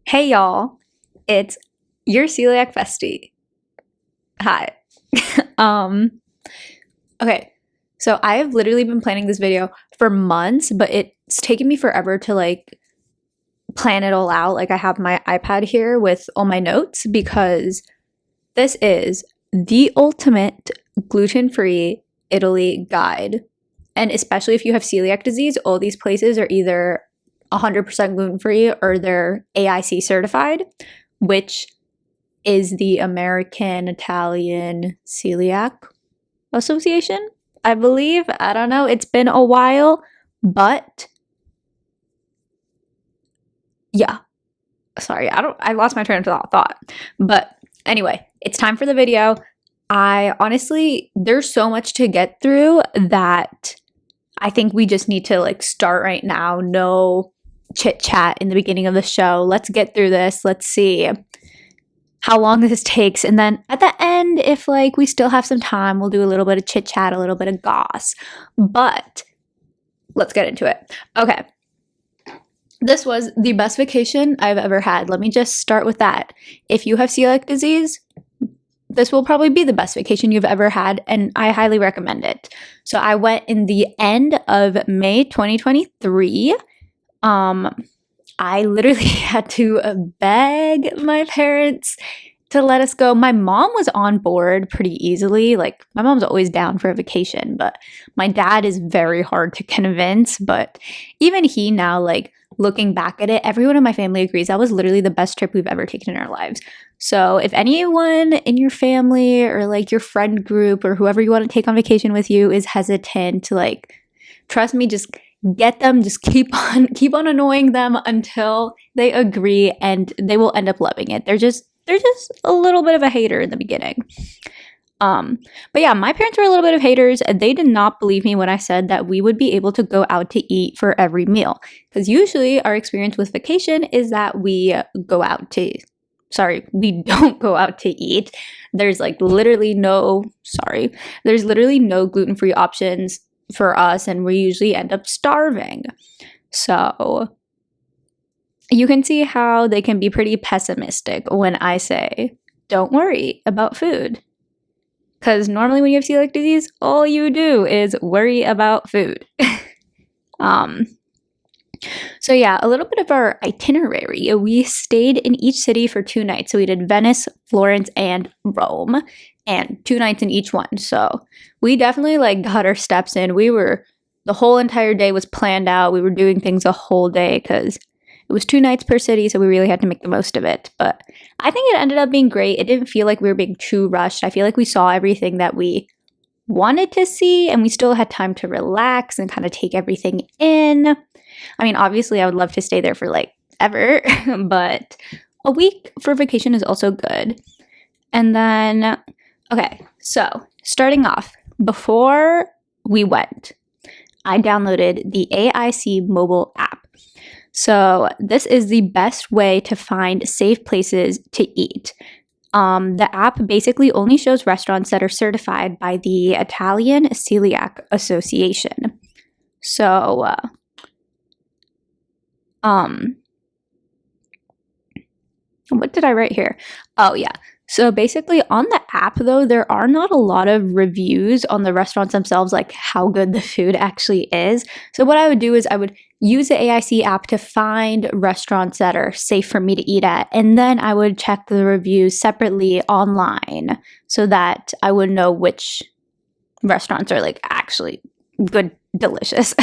Hey y'all, it's YourCeliacBestie. Hi. um okay. So I have literally been planning this video for months, but it's taken me forever to plan it all out. Like I have my iPad here with all my notes because this is the ultimate gluten-free Italy guide. And especially if you have celiac disease, all these places are either 100% gluten-free or they're AIC certified, which is the American Italian Celiac Association, I believe. I don't know. It's been a while, but yeah. Sorry, I lost my train of thought. But anyway, it's time for the video. I honestly, there's so much to get through that I think we just need to start right now. No chit chat in the beginning of the show. Let's get through this. Let's see how long this takes. And then at the end, if we still have some time, we'll do a little bit of chit chat, a little bit of goss. But let's get into it. Okay. This was the best vacation I've ever had. Let me just start with that. If you have celiac disease, this will probably be the best vacation you've ever had, and I highly recommend it. So I went in the end of May 2023. I literally had to beg my parents to let us go. My mom was on board pretty easily. My mom's always down for a vacation, but my dad is very hard to convince. But even he now, looking back at it, everyone in my family agrees that was literally the best trip we've ever taken in our lives. So if anyone in your family or your friend group or whoever you want to take on vacation with you is hesitant, trust me, just get them, just keep on annoying them until they agree, and they will end up loving it. They're just a little bit of a hater in the beginning. But yeah, my parents were a little bit of haters. They did not believe me when I said that we would be able to go out to eat for every meal. Because usually our experience with vacation is that we don't go out to eat. There's literally no gluten-free options for us, and we usually end up starving. So you can see how they can be pretty pessimistic when I say, don't worry about food. Because normally when you have celiac disease, all you do is worry about food. So yeah, a little bit of our itinerary. We stayed in each city for 2 nights. So we did Venice, Florence, and Rome, and 2 nights in each one. So we definitely got our steps in. The whole entire day was planned out. We were doing things a whole day because it was 2 nights per city, so we really had to make the most of it. But I think it ended up being great. It didn't feel like we were being too rushed. I feel like we saw everything that we wanted to see, and we still had time to relax and kind of take everything in. I mean, obviously, I would love to stay there for ever, but a week for vacation is also good. And then, okay, so starting off, before we went, I downloaded the AIC mobile app. So this is the best way to find safe places to eat. The app basically only shows restaurants that are certified by the Italian Celiac Association. So, what did I write here? Oh yeah. So basically on the app though, there are not a lot of reviews on the restaurants themselves, how good the food actually is. So what I would do is I would use the AIC app to find restaurants that are safe for me to eat at. And then I would check the reviews separately online so that I would know which restaurants are actually good, delicious.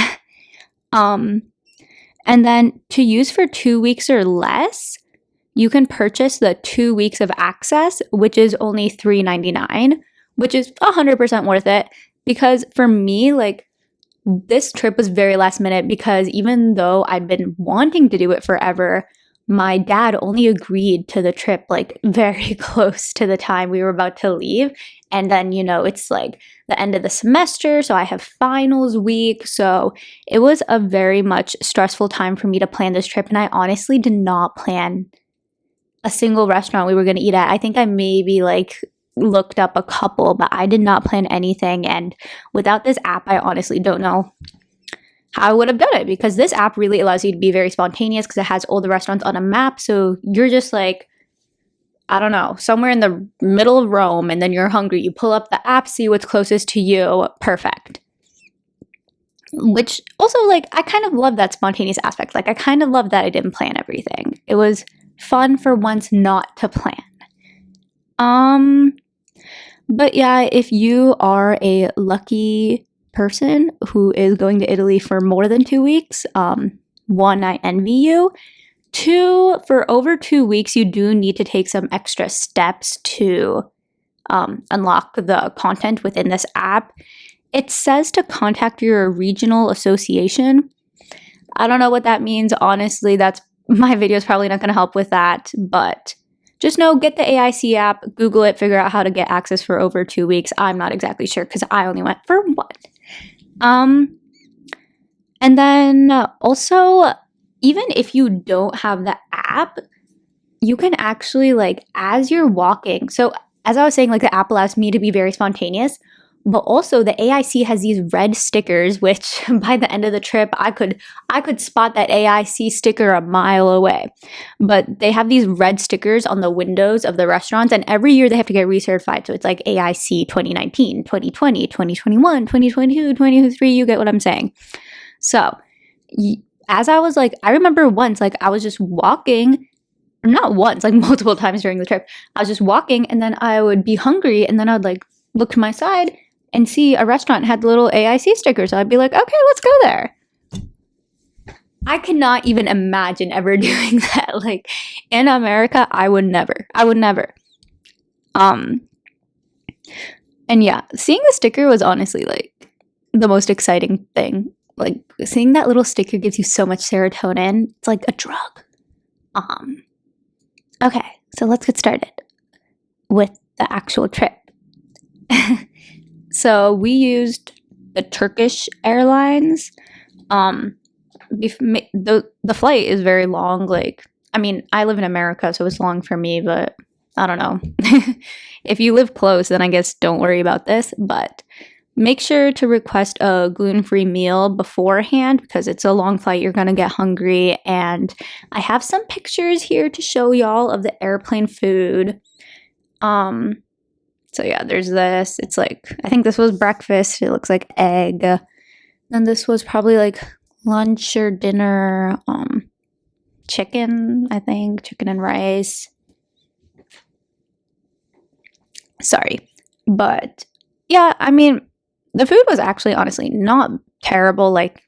And then to use for 2 weeks or less, you can purchase the 2 weeks of access, which is only $3.99, which is 100% worth it. Because for me, this trip was very last minute, because even though I'd been wanting to do it forever, my dad only agreed to the trip very close to the time we were about to leave. And then, it's the end of the semester, so I have finals week. So it was a very much stressful time for me to plan this trip. And I honestly did not plan a single restaurant we were going to eat at. I think I maybe looked up a couple, but I did not plan anything. And without this app, I honestly don't know how I would have done it, because this app really allows you to be very spontaneous because it has all the restaurants on a map. So you're just like, I don't know, somewhere in the middle of Rome, and then you're hungry. You pull up the app, see what's closest to you. Perfect. Which also, like, I kind of love that spontaneous aspect. Like, I kind of love that I didn't plan everything. It was fun for once not to plan. But yeah, if you are a lucky person who is going to Italy for more than 2 weeks, one, I envy you. Two, for over 2 weeks, you do need to take some extra steps to unlock the content within this app. It says to contact your regional association. I don't know what that means. Honestly, my video is probably not going to help with that, but just know, get the AIC app, Google it, figure out how to get access for over 2 weeks. I'm not exactly sure because I only went for one. And then also, even if you don't have the app, you can actually, like, as you're walking, so as I was saying, like, the app allows me to be very spontaneous, but also the AIC has these red stickers, which by the end of the trip, I could spot that AIC sticker a mile away. But they have these red stickers on the windows of the restaurants, and every year they have to get recertified. So it's like AIC 2019, 2020, 2021, 2022, 2023, you get what I'm saying. So as I was like, I remember once, like, I was just walking, not once, like multiple times during the trip. I was just walking, and then I would be hungry, and then I'd like look to my side and see a restaurant had little AIC stickers. So I'd be like, okay, let's go there. I cannot even imagine ever doing that. Like, in America, I would never. And yeah, seeing the sticker was honestly like the most exciting thing. Like, seeing that little sticker gives you so much serotonin. It's like a drug. Okay, so let's get started with the actual trip. So we used the Turkish Airlines. The flight is very long. Like, I mean, I live in America, so it's long for me, but I don't know. If you live close, then I guess don't worry about this, but make sure to request a gluten-free meal beforehand because it's a long flight. You're going to get hungry, and I have some pictures here to show y'all of the airplane food. So yeah, there's this. It's like, I think this was breakfast. It looks like egg. Then this was probably like lunch or dinner. Chicken, I think. Chicken and rice. Sorry. But yeah, I mean, the food was actually honestly not terrible. Like,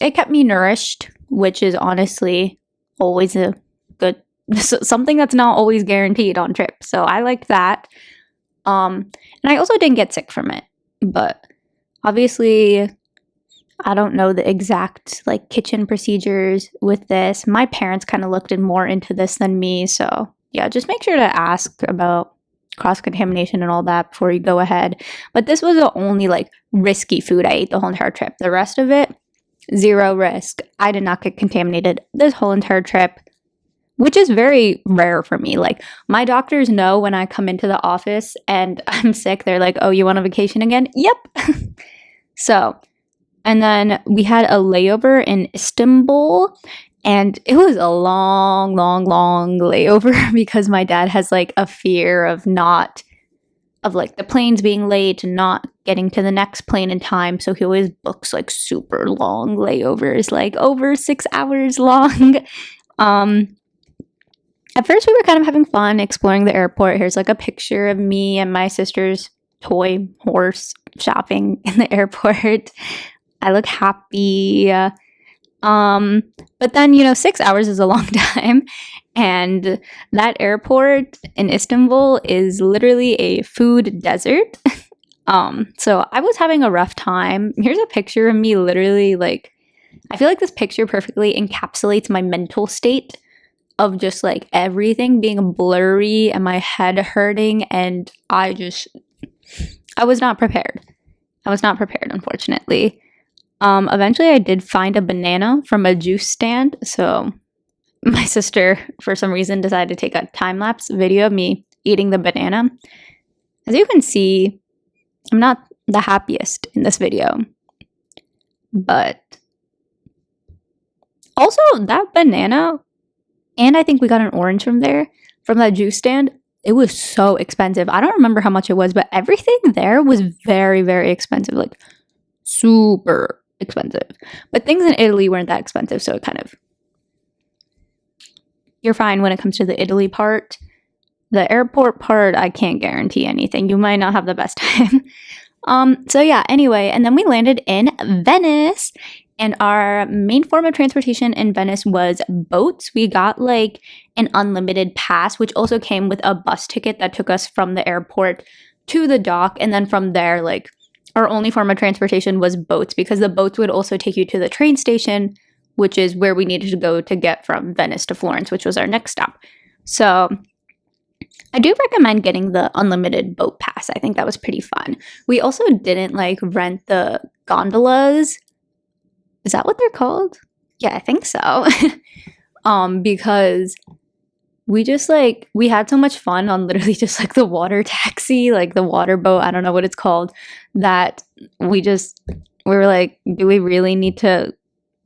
it kept me nourished, which is honestly always a good, something that's not always guaranteed on trips. So I liked that. And I also didn't get sick from it, but obviously I don't know the exact like kitchen procedures with this. My parents kind of looked more into this than me. So yeah, just make sure to ask about cross-contamination and all that before you go ahead. But this was the only like risky food I ate the whole entire trip. The rest of it, zero risk. I did not get contaminated this whole entire trip, which is very rare for me. Like, my doctors know when I come into the office and I'm sick, they're like, oh, you want a vacation again? Yep. So, and then we had a layover in Istanbul, and it was a long layover because my dad has like a fear of like the planes being late and not getting to the next plane in time. So he always books like super long layovers, like over 6 hours long. At first, we were kind of having fun exploring the airport. Here's like a picture of me and my sister's toy horse shopping in the airport. I look happy. But then, 6 hours is a long time. And that airport in Istanbul is literally a food desert. So I was having a rough time. Here's a picture of me literally like, I feel like this picture perfectly encapsulates my mental state of just like everything being blurry and my head hurting, and I was not prepared. Unfortunately. Eventually I did find a banana from a juice stand, so my sister for some reason decided to take a time-lapse video of me eating the banana. As you can see, I'm not the happiest in this video, but Also, that banana, and I think we got an orange from there, from that juice stand. It was so expensive. I don't remember how much it was, but everything there was very, very expensive. Like, super expensive. But things in Italy weren't that expensive, so it kind of... You're fine when it comes to the Italy part. The airport part, I can't guarantee anything. You might not have the best time. So yeah, anyway, and then we landed in Venice, and our main form of transportation in Venice was boats. We got like an unlimited pass, which also came with a bus ticket that took us from the airport to the dock, and then from there, like, our only form of transportation was boats, because the boats would also take you to the train station, which is where we needed to go to get from Venice to Florence, which was our next stop. So I do recommend getting the unlimited boat pass. I think that was pretty fun. We also didn't like rent the gondolas. Is that what they're called? Yeah, I think so. Because we just like, we had so much fun on literally just like the water taxi, like the water boat, I don't know what it's called, that we were like, do we really need to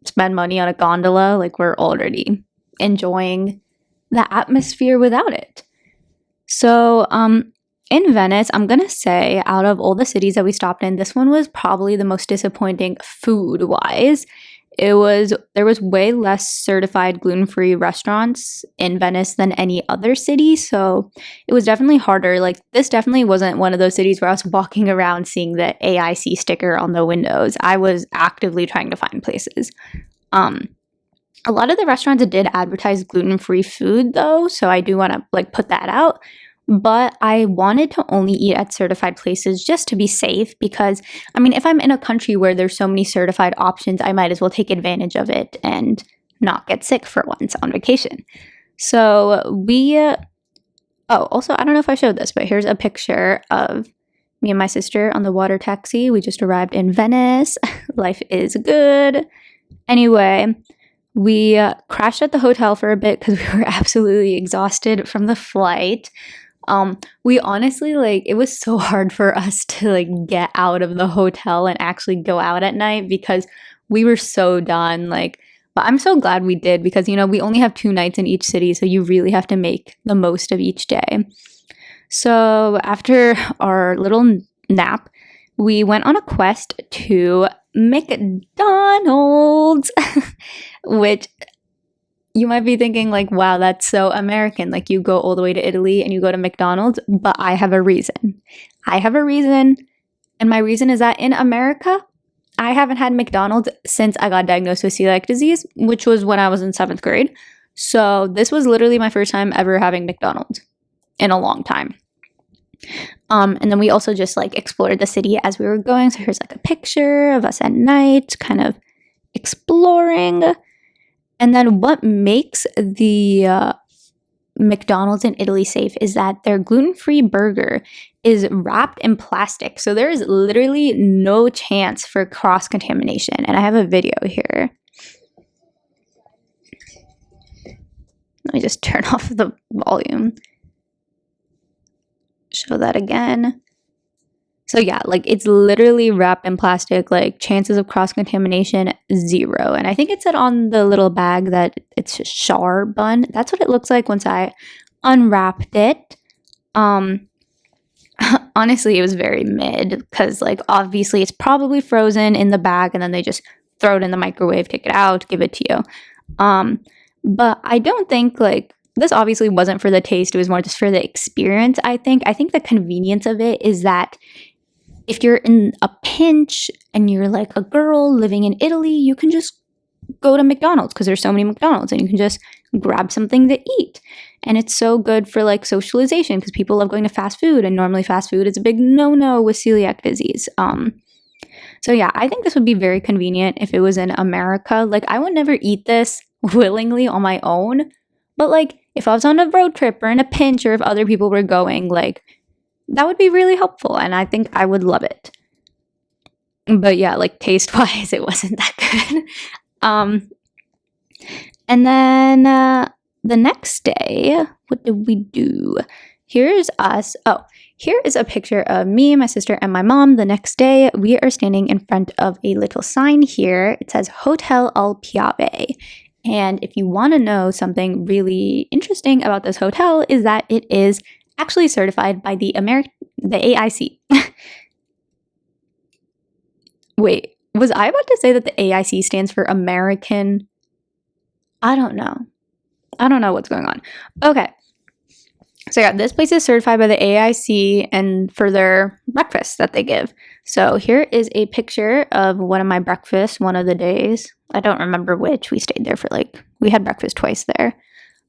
spend money on a gondola? Like, we're already enjoying the atmosphere without it. So, in Venice, I'm gonna say out of all the cities that we stopped in, this one was probably the most disappointing food-wise. There was way less certified gluten-free restaurants in Venice than any other city, so it was definitely harder. Like, this definitely wasn't one of those cities where I was walking around seeing the AIC sticker on the windows. I was actively trying to find places. A lot of the restaurants did advertise gluten-free food though, so I do want to like put that out. But I wanted to only eat at certified places just to be safe, because I mean, if I'm in a country where there's so many certified options, I might as well take advantage of it and not get sick for once on vacation. So also, I don't know if I showed this, but here's a picture of me and my sister on the water taxi. We just arrived in Venice. Life is good. Anyway, we crashed at the hotel for a bit because we were absolutely exhausted from the flight. We honestly, like, it was so hard for us to like get out of the hotel and actually go out at night because we were so done. Like, but I'm so glad we did, because, you know, we only have 2 nights in each city, so you really have to make the most of each day. So after our little nap, we went on a quest to McDonald's, which you might be thinking like, wow, that's so American. Like, you go all the way to Italy and you go to McDonald's, but I have a reason. And my reason is that in America, I haven't had McDonald's since I got diagnosed with celiac disease, which was when I was in 7th grade. So this was literally my first time ever having McDonald's in a long time. And then we also just like explored the city as we were going. So here's like a picture of us at night, kind of exploring. And then what makes the McDonald's in Italy safe is that their gluten-free burger is wrapped in plastic. So there is literally no chance for cross-contamination. And I have a video here. Let me just turn off the volume. Show that again. So yeah, like, it's literally wrapped in plastic, like chances of cross-contamination 0. And I think it said on the little bag that it's char bun. That's what it looks like once I unwrapped it. Honestly, it was very mid, because like obviously it's probably frozen in the bag and then they just throw it in the microwave, take it out, give it to you. But I don't think like, this obviously wasn't for the taste, it was more just for the experience, I think. I think the convenience of it is that if you're in a pinch and you're like a girl living in Italy, you can just go to McDonald's because there's so many McDonald's, and you can just grab something to eat. And it's so good for like socialization, because people love going to fast food, and normally fast food is a big no-no with celiac disease. So yeah, I think this would be very convenient if it was in America. Like, I would never eat this willingly on my own, but like if I was on a road trip or in a pinch, or if other people were going, like, that would be really helpful, and I think I would love it. But yeah, like, taste-wise, it wasn't that good. And then the next day, what did we do? Here's us. Oh, here is a picture of me, my sister, and my mom. The next day, we are standing in front of a little sign here. It says Hotel al Piave. And if you want to know something really interesting about this hotel is that it is actually certified by the AIC. Wait, was I about to say that the AIC stands for American? I don't know. I don't know what's going on. Okay. So yeah, this place is certified by the AIC and for their breakfast that they give. So here is a picture of one of my breakfasts one of the days. I don't remember which. We stayed there for we had breakfast twice there.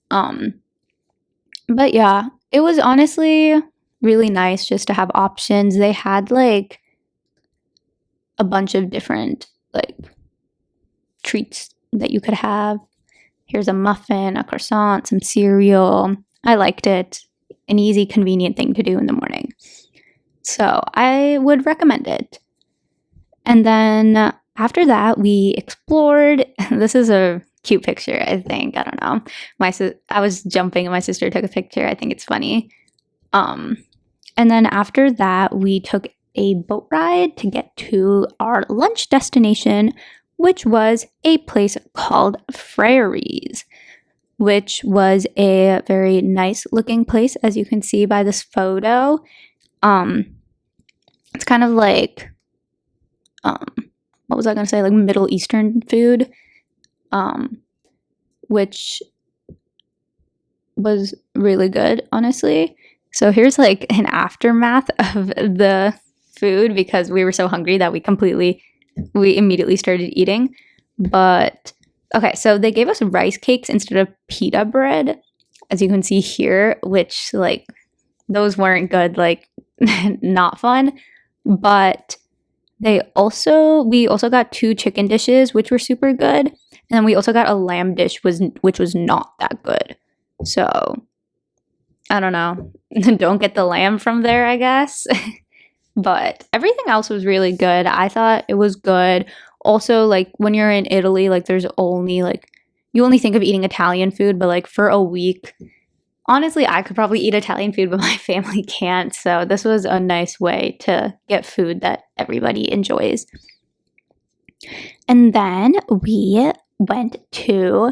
But yeah, it was honestly really nice just to have options. They had a bunch of different treats that you could have. Here's a muffin, a croissant, some cereal. I liked it. An easy, convenient thing to do in the morning. So I would recommend it. And then after that, we explored. This is a cute picture, I think. I don't know. I was jumping and my sister took a picture. I think it's funny. And then after that, we took a boat ride to get to our lunch destination, which was a place called Frary's, which was a very nice looking place, as you can see by this photo. It's kind of what was I going to say? Middle Eastern food, which was really good, honestly. So here's an aftermath of the food because we were so hungry that we immediately started eating. But okay, so they gave us rice cakes instead of pita bread, as you can see here, which those weren't good, not fun. But we also got 2 chicken dishes, which were super good. And then we also got a lamb dish, which was not that good. So I don't know. Don't get the lamb from there, I guess. But everything else was really good. I thought it was good. Also, when you're in Italy, there's only you only think of eating Italian food, but for a week, honestly, I could probably eat Italian food, but my family can't. So this was a nice way to get food that everybody enjoys. And then we went to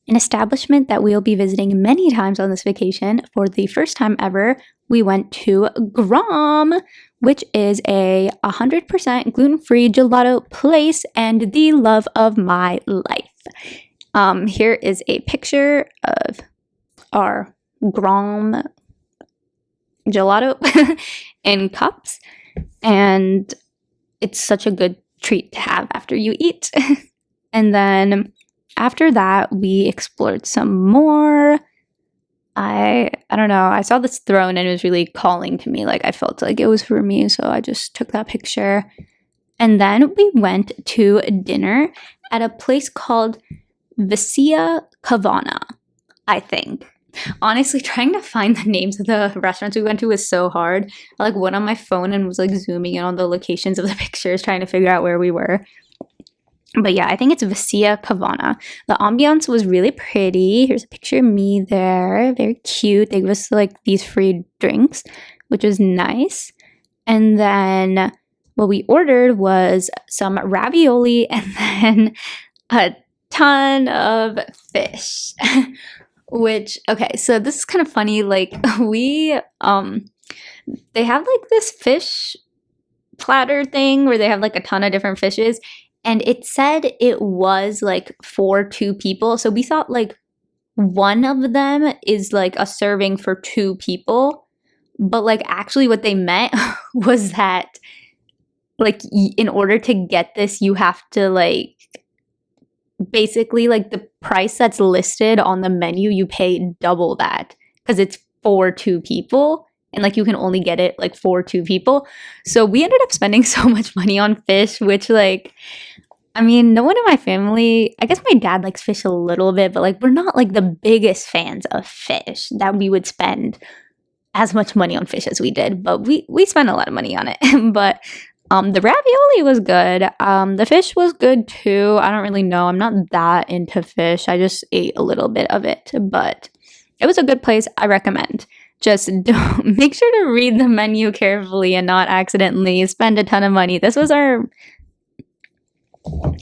an establishment that we'll be visiting many times on this vacation. For the first time ever, we went to Grom, which is a 100% gluten-free gelato place and the love of my life. Here is a picture of our Grom gelato in cups, and it's such a good treat to have after you eat. And then after that, we explored some more. I don't know. I saw this throne and it was really calling to me. I felt like it was for me, so I just took that picture. And then we went to dinner at a place called Vecia, Cavana, I think. Honestly, trying to find the names of the restaurants we went to was so hard. I went on my phone and was zooming in on the locations of the pictures, trying to figure out where we were. But yeah, I think it's Vecia, Cavana. The ambiance was really pretty. Here's a picture of me there. Very cute. They gave us these free drinks, which was nice. And then what we ordered was some ravioli and then a ton of fish. Which, okay, so this is kind of funny. They have this fish platter thing where they have a ton of different fishes. And it said it was for 2 people. So we thought one of them is a serving for 2 people. But actually what they meant was that in order to get this, you have to basically the price that's listed on the menu, you pay double that because it's for 2 people. And you can only get it for 2 people. So we ended up spending so much money on fish, which I mean, no one in my family, I guess my dad likes fish a little bit, but we're not the biggest fans of fish that we would spend as much money on fish as we did. But we spent a lot of money on it. But the ravioli was good. The fish was good too. I don't really know. I'm not that into fish. I just ate a little bit of it. But it was a good place. I recommend. Just make sure to read the menu carefully and not accidentally spend a ton of money. This was our...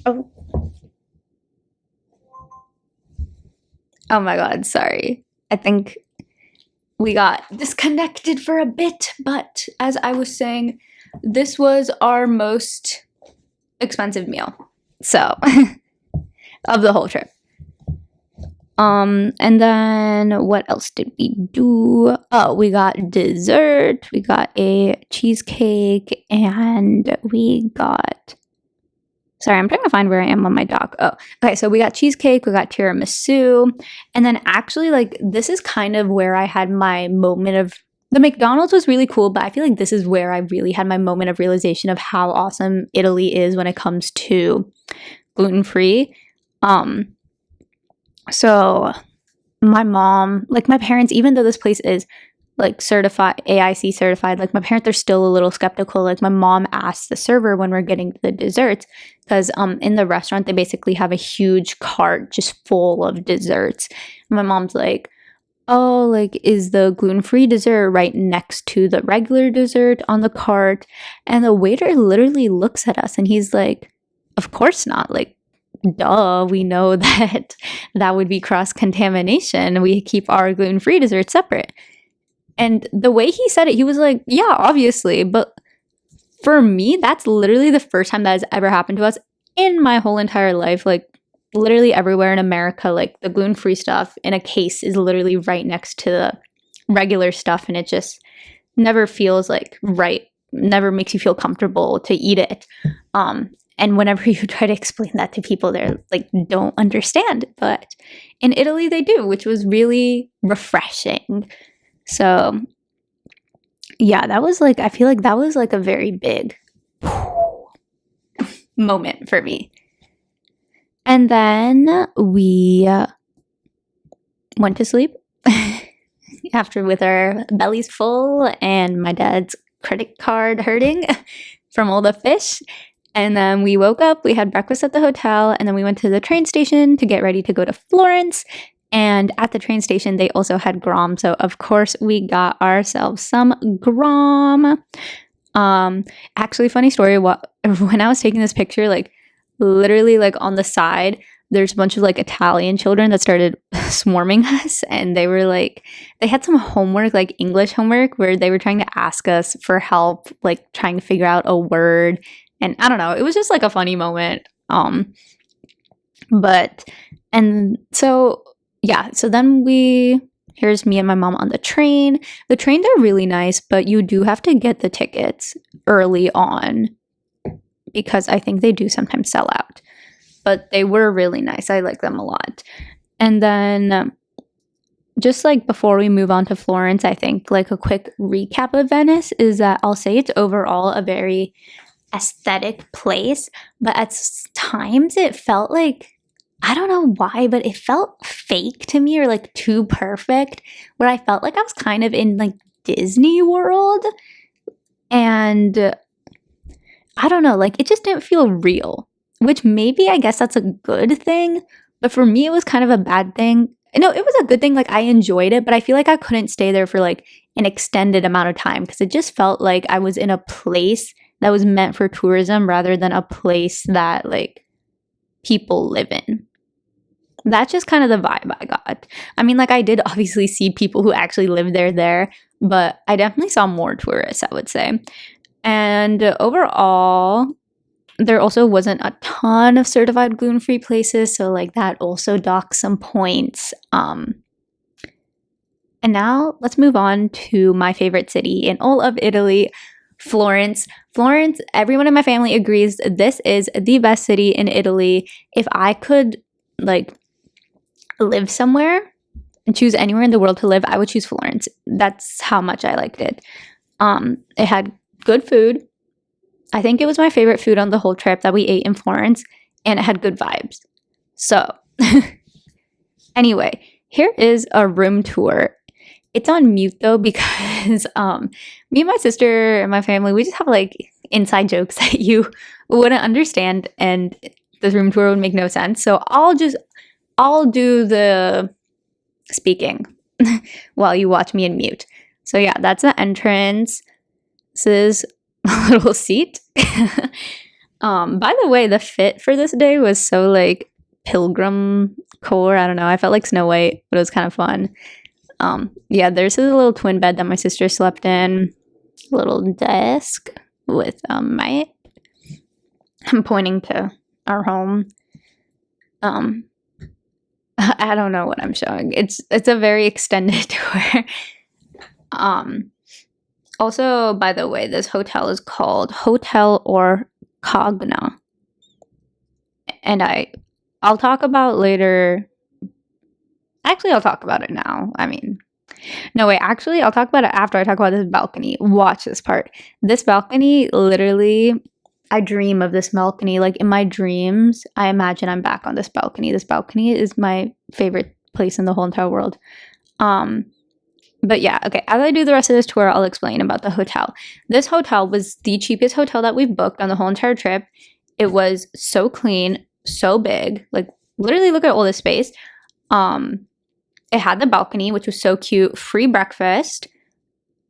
Oh. Oh my god, sorry. I think we got disconnected for a bit, but as I was saying, this was our most expensive meal. So, of the whole trip. And then what else did we do? Oh, we got dessert, we got a cheesecake, and we got, sorry, I'm trying to find where I am on my doc. Oh, okay, so we got cheesecake, we got tiramisu, and then actually, like, this is kind of where I had my moment of, the McDonald's was really cool, but I feel like this is where I really had my moment of realization of how awesome Italy is when it comes to gluten-free. So my mom, like my parents, even though this place is like certified, AIC certified, like my parents are still a little skeptical. Like my mom asked the server when we're getting the desserts, because in the restaurant they basically have a huge cart just full of desserts. And my mom's like, oh, like, is the gluten-free dessert right next to the regular dessert on the cart? And the waiter literally looks at us and he's like, of course not. Like, duh, we know that that would be cross-contamination. We keep our gluten-free dessert separate. And the way he said it, he was like, yeah, obviously. But for me, that's literally the first time that has ever happened to us in my whole entire life. Like, literally everywhere in America, like, the gluten-free stuff in a case is literally right next to the regular stuff. And it just never feels like right, never makes you feel comfortable to eat it. And whenever you try to explain that to people, they're like, don't understand. But in Italy, they do, which was really refreshing. So, yeah, that was like, I feel like that was like a very big moment for me. And then we went to sleep after with our bellies full and my dad's credit card hurting from all the fish. And then we woke up, we had breakfast at the hotel, and then we went to the train station to get ready to go to Florence. And at the train station, they also had Grom. So, of course, we got ourselves some Grom. Actually, funny story, when I was taking this picture, like, literally, like, on the side, there's a bunch of, like, Italian children that started swarming us. And they were, like, they had some homework, like, English homework, where they were trying to ask us for help, like, trying to figure out a word. And I don't know, it was just like a funny moment. And so, yeah, so then here's me and my mom on the train. The trains are really nice, but you do have to get the tickets early on because I think they do sometimes sell out. But they were really nice. I like them a lot. And then just like before we move on to Florence, I think like a quick recap of Venice is that I'll say it's overall a very aesthetic place, but at times it felt like, I don't know why, but it felt fake to me or like too perfect, where I felt like I was kind of in like Disney World. And I don't know, like it just didn't feel real, which maybe I guess that's a good thing, but for me it was kind of a bad thing. No, it was a good thing, like I enjoyed it, but I feel like I couldn't stay there for like an extended amount of time because it just felt like I was in a place that was meant for tourism rather than a place that like people live in. That's just kind of the vibe I got. I mean, like I did obviously see people who actually lived there, but I definitely saw more tourists, I would say. And overall, there also wasn't a ton of certified gluten-free places, so like that also docks some points. And now let's move on to my favorite city in all of Italy, Florence. Florence, everyone in my family agrees this is the best city in Italy. If I could like live somewhere and choose anywhere in the world to live, I would choose Florence. That's how much I liked it. It had good food. I think it was my favorite food on the whole trip that we ate in Florence, and it had good vibes. So anyway, here is a room tour. It's on mute though because me and my sister and my family, we just have like inside jokes that you wouldn't understand and this room tour would make no sense. So I'll do the speaking while you watch me in mute. So yeah, that's the entrance. This is a little seat. By the way, the fit for this day was so like pilgrim core. I don't know. I felt like Snow White, but it was kind of fun. Yeah, there's a little twin bed that my sister slept in. Little desk with my. I'm pointing to our home. I don't know what I'm showing. It's a very extended tour. Also, by the way, this hotel is called Hotel Orcagna. And I'll talk about later. Actually, I'll talk about it now. I mean, no, wait, actually, I'll talk about it after I talk about this balcony. Watch this part. This balcony, literally, I dream of this balcony. Like, in my dreams, I imagine I'm back on this balcony. This balcony is my favorite place in the whole entire world. But yeah, okay, as I do the rest of this tour, I'll explain about the hotel. This hotel was the cheapest hotel that we've booked on the whole entire trip. It was so clean, so big. Like, literally, look at all this space. It had the balcony, which was so cute, free breakfast.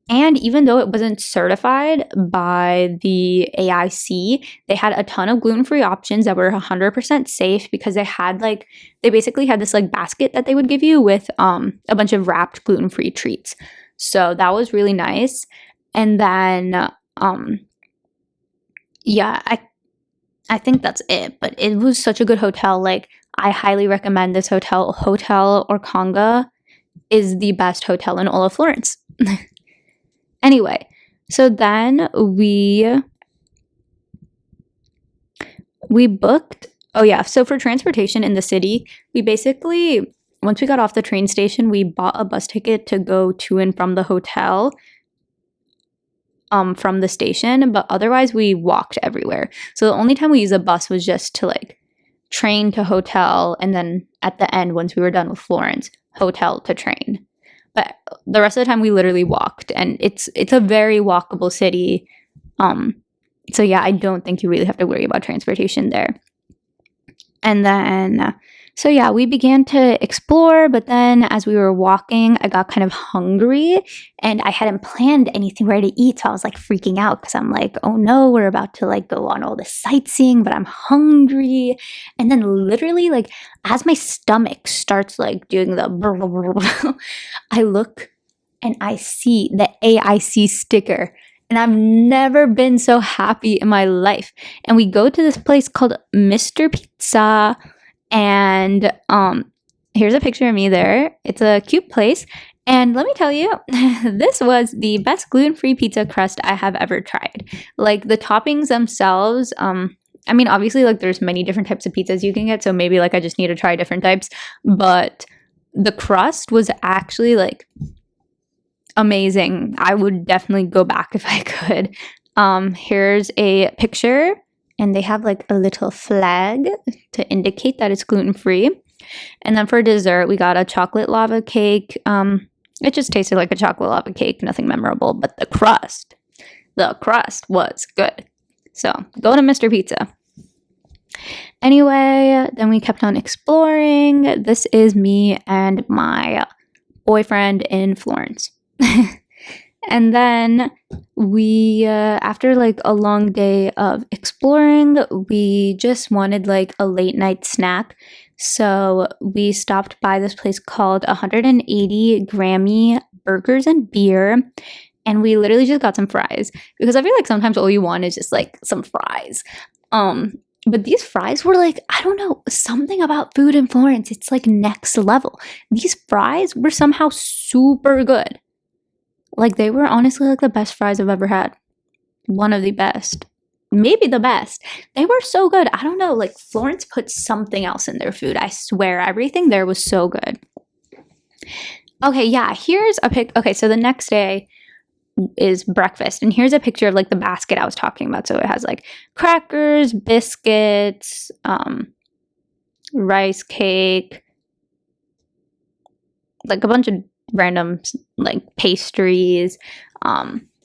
And even though it wasn't certified by the AIC, they had a ton of gluten-free options that were 100% safe because they basically had this like basket that they would give you with a bunch of wrapped gluten-free treats. So that was really nice. And then, yeah, I think that's it. But it was such a good hotel. Like, I highly recommend this hotel. Hotel Orcagna is the best hotel in all of Florence. Anyway, so then we booked, oh yeah, so for transportation in the city, we basically, once we got off the train station, we bought a bus ticket to go to and from the hotel from the station, but otherwise we walked everywhere. So the only time we used a bus was just to like train to hotel, and then at the end, once we were done with Florence, hotel to train. But the rest of the time we literally walked, and it's a very walkable city. So yeah, I don't think you really have to worry about transportation there. And then, so yeah, we began to explore, but then as we were walking, I got kind of hungry, and I hadn't planned anything where to eat, so I was like freaking out because I'm like, oh no, we're about to like go on all this sightseeing, but I'm hungry. And then literally, like, as my stomach starts like doing the I look and I see the AIC sticker, and I've never been so happy in my life. And we go to this place called Mr. Pizza, and here's a picture of me there. It's a cute place. And let me tell you, this was the best gluten-free pizza crust I have ever tried. Like, the toppings themselves, I mean, obviously, like, there's many different types of pizzas you can get, so maybe, like, I just need to try different types. But the crust was actually, like, amazing. I would definitely go back if I could. Here's a picture, and they have, like, a little flag to indicate that it's gluten-free. And then for dessert, we got a chocolate lava cake. It just tasted like a chocolate lava cake, nothing memorable, but the crust was good. So go to Mr. Pizza. Anyway, then we kept on exploring. This is me and my boyfriend in Florence. And then we, after like a long day of exploring, we just wanted like a late night snack. So we stopped by this place called 180 Grammi Burgers and Beer. And we literally just got some fries, because I feel like sometimes all you want is just like some fries. But these fries were like, I don't know, something about food in Florence. It's like next level. These fries were somehow super good. Like, they were honestly like the best fries I've ever had. One of the best. Maybe the best. They were so good. I don't know, like, Florence put something else in their food. I swear, everything there was so good. Okay, yeah, here's a pic. Okay, so the next day is breakfast, and here's a picture of like the basket I was talking about. So it has like crackers, biscuits, rice cake, like a bunch of random like pastries.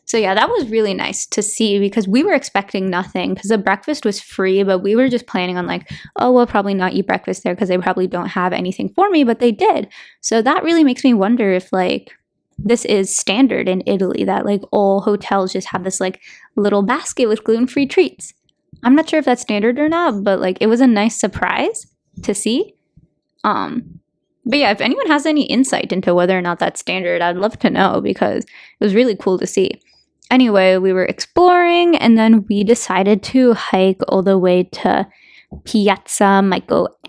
So yeah, that was really nice to see, because we were expecting nothing, because the breakfast was free, but we were just planning on like, oh, we'll probably not eat breakfast there because they probably don't have anything for me, but they did. So that really makes me wonder if like this is standard in Italy, that like all hotels just have this like little basket with gluten-free treats. I'm not sure if that's standard or not, but like it was a nice surprise. to see. But yeah, if anyone has any insight into whether or not that's standard, I'd love to know because it was really cool to see. Anyway, we were exploring and then we decided to hike all the way to Piazza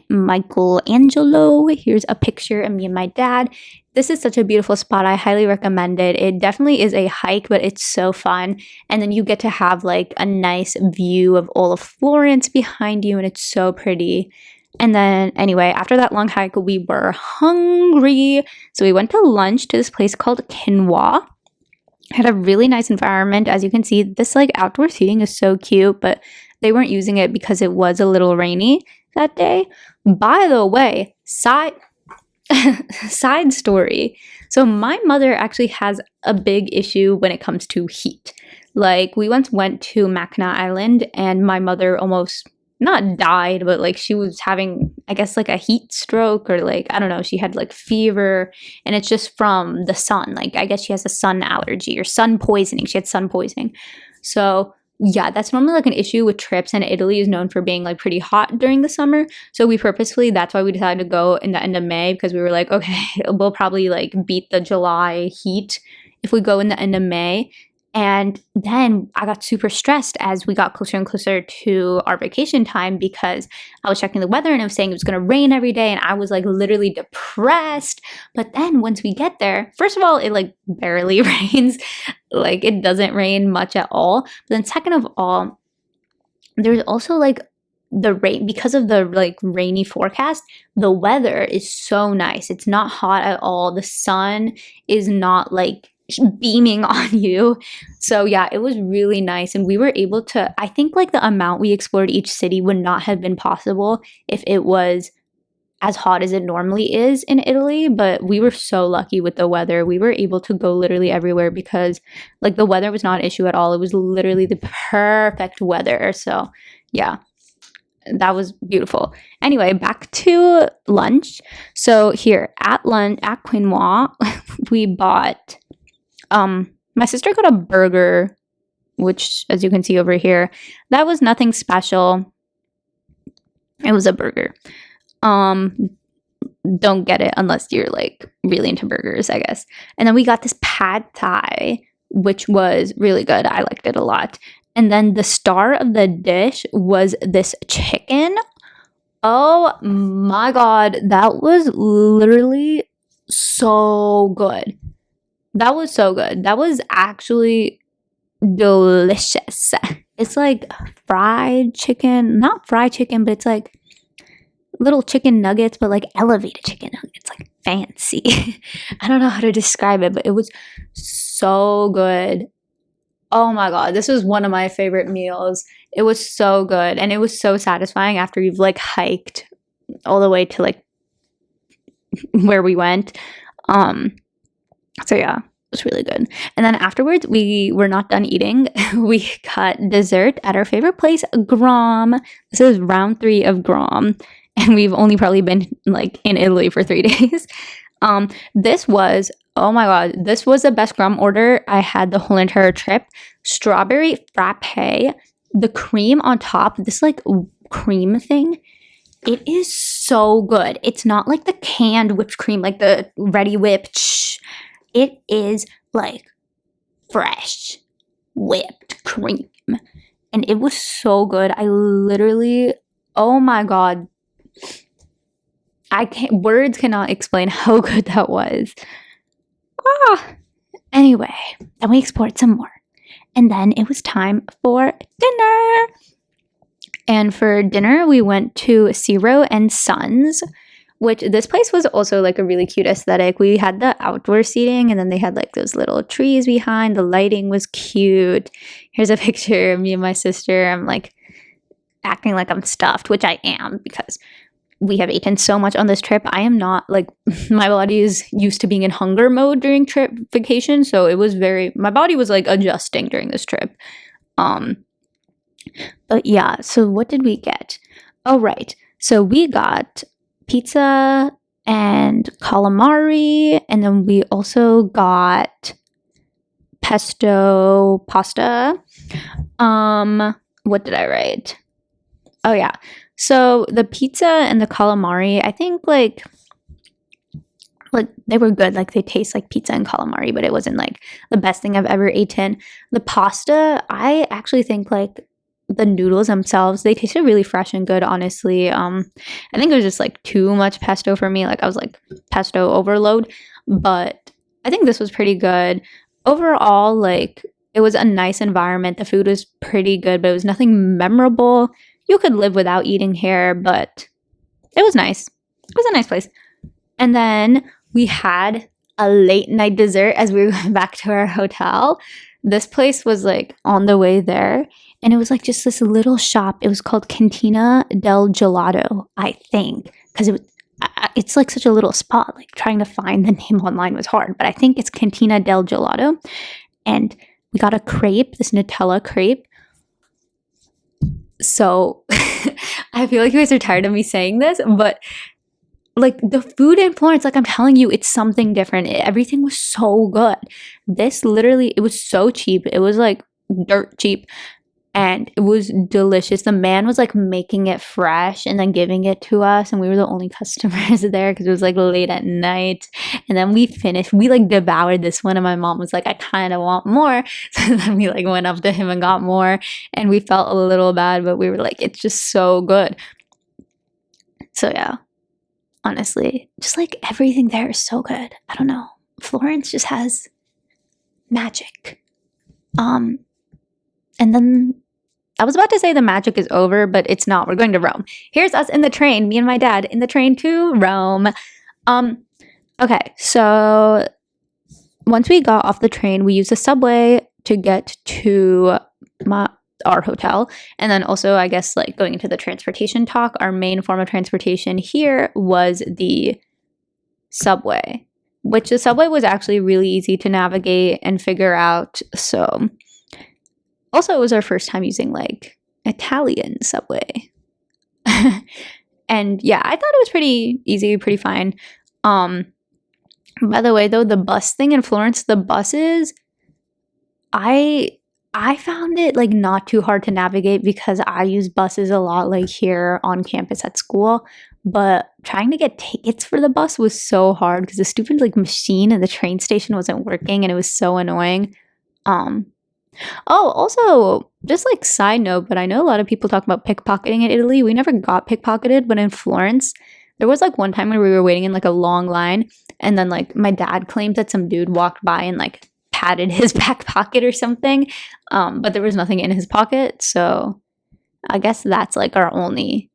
Michelangelo. Here's a picture of me and my dad. This is such a beautiful spot. I highly recommend it. It definitely is a hike, but it's so fun. And then you get to have like a nice view of all of Florence behind you, and it's so pretty. And then anyway, after that long hike, we were hungry. So we went to lunch to this place called Quinoa. Had a really nice environment. As you can see, this like outdoor seating is so cute, but they weren't using it because it was a little rainy that day. By the way, side story. So my mother actually has a big issue when it comes to heat. Like we once went to Mackinac Island and my mother almost not died, but like she was having, I guess, like a heat stroke or like, I don't know, she had like fever and it's just from the sun. Like I guess she has a sun allergy or sun poisoning. She had sun poisoning. So yeah, that's normally like an issue with trips, and Italy is known for being like pretty hot during the summer. So we purposefully, that's why we decided to go in the end of May, because we were like, okay, we'll probably like beat the July heat if we go in the end of May. And then I got super stressed as we got closer and closer to our vacation time because I was checking the weather and it was saying it was going to rain every day. And I was like literally depressed. But then once we get there, first of all, it like barely rains. Like it doesn't rain much at all. But then second of all, there's also like the rain, because of the like rainy forecast, the weather is so nice. It's not hot at all. The sun is not like beaming on you. So yeah, it was really nice. And we were able to, I think like the amount we explored each city would not have been possible if it was as hot as it normally is in Italy. But we were so lucky with the weather. We were able to go literally everywhere because like the weather was not an issue at all. It was literally the perfect weather. So yeah, that was beautiful. Anyway, back to lunch. So here at lunch at Quinoa, we bought my sister got a burger, which as you can see over here, that was nothing special. It was a burger. Don't get it unless you're like really into burgers, I guess. And then we got this pad thai, which was really good. I liked it a lot. And then the star of the dish was this chicken. Oh my god, that was literally so good. That was so good. That was actually delicious. It's like fried chicken, not fried chicken, but it's like little chicken nuggets, but like elevated chicken nuggets, like fancy. I don't know how to describe it, but it was so good. Oh my god, this was one of my favorite meals. It was so good, and it was so satisfying after you've like hiked all the way to like where we went. So yeah, it was really good. And then afterwards, we were not done eating. We got dessert at our favorite place, Grom. This is round 3 of Grom, and we've only probably been like in Italy for 3 days. This was, oh my god, this was the best Grom order I had the whole entire trip. Strawberry frappe, the cream on top, this like cream thing. It is so good. It's not like the canned whipped cream, like the ready whipped. It is like fresh whipped cream. And it was so good. I literally, oh my god. Words cannot explain how good that was. Anyway, then we explored some more. And then it was time for dinner. And for dinner, we went to Ciro and Sons, which this place was also like a really cute aesthetic. We had the outdoor seating and then they had like those little trees behind. The lighting was cute. Here's a picture of me and my sister. I'm like acting like I'm stuffed, which I am because we have eaten so much on this trip. I am not like, my body is used to being in hunger mode during trip vacation. So it was my body was like adjusting during this trip. But yeah, so what did we get? Oh, right. So we got pizza and calamari, and then we also got pesto pasta. What did I write? Oh yeah. So the pizza and the calamari, I think like they were good. Like they taste like pizza and calamari, but it wasn't like the best thing I've ever eaten. The pasta, I actually think like the noodles themselves, they tasted really fresh and good, honestly. I think it was just like too much pesto for me. Like I was like pesto overload, but I think this was pretty good. Overall, like it was a nice environment. The food was pretty good, but it was nothing memorable. You could live without eating here, but it was nice. It was a nice place. And then we had a late night dessert as we went back to our hotel. This place was like on the way there, and it was like just this little shop. It was called Cantina del Gelato, I think, because it's like such a little spot. Like trying to find the name online was hard, but I think it's Cantina del Gelato. And we got a crepe, this Nutella crepe. So I feel like you guys are tired of me saying this, but like the food in Florence, like I'm telling you, it's something different. Everything was so good. This literally, it was so cheap. It was like dirt cheap, and it was delicious. The man was like making it fresh and then giving it to us, and we were the only customers there because it was like late at night. And then we finished. We like devoured this one, and my mom was like, I kind of want more. So then we like went up to him and got more, and we felt a little bad, but we were like, it's just so good. So yeah. Honestly, just like everything there is so good. I don't know. Florence just has magic. And then I was about to say the magic is over, but it's not. We're going to Rome. Here's us in the train, me and my dad in the train to Rome. Okay, so once we got off the train, we used the subway to get to our hotel. And then also, I guess, like going into the transportation talk, our main form of transportation here was the subway, which the subway was actually really easy to navigate and figure out. So also, it was our first time using like Italian subway. And yeah, I thought it was pretty easy, pretty fine. By the way, though, the bus thing in Florence, the buses, I found it like not too hard to navigate because I use buses a lot like here on campus at school, but trying to get tickets for the bus was so hard because the stupid like machine at the train station wasn't working, and it was so annoying. Oh, also, just like side note, but I know a lot of people talk about pickpocketing in Italy. We never got pickpocketed, but in Florence, there was like one time when we were waiting in like a long line, and then like my dad claimed that some dude walked by and like patted his back pocket or something, but there was nothing in his pocket, so I guess that's like our only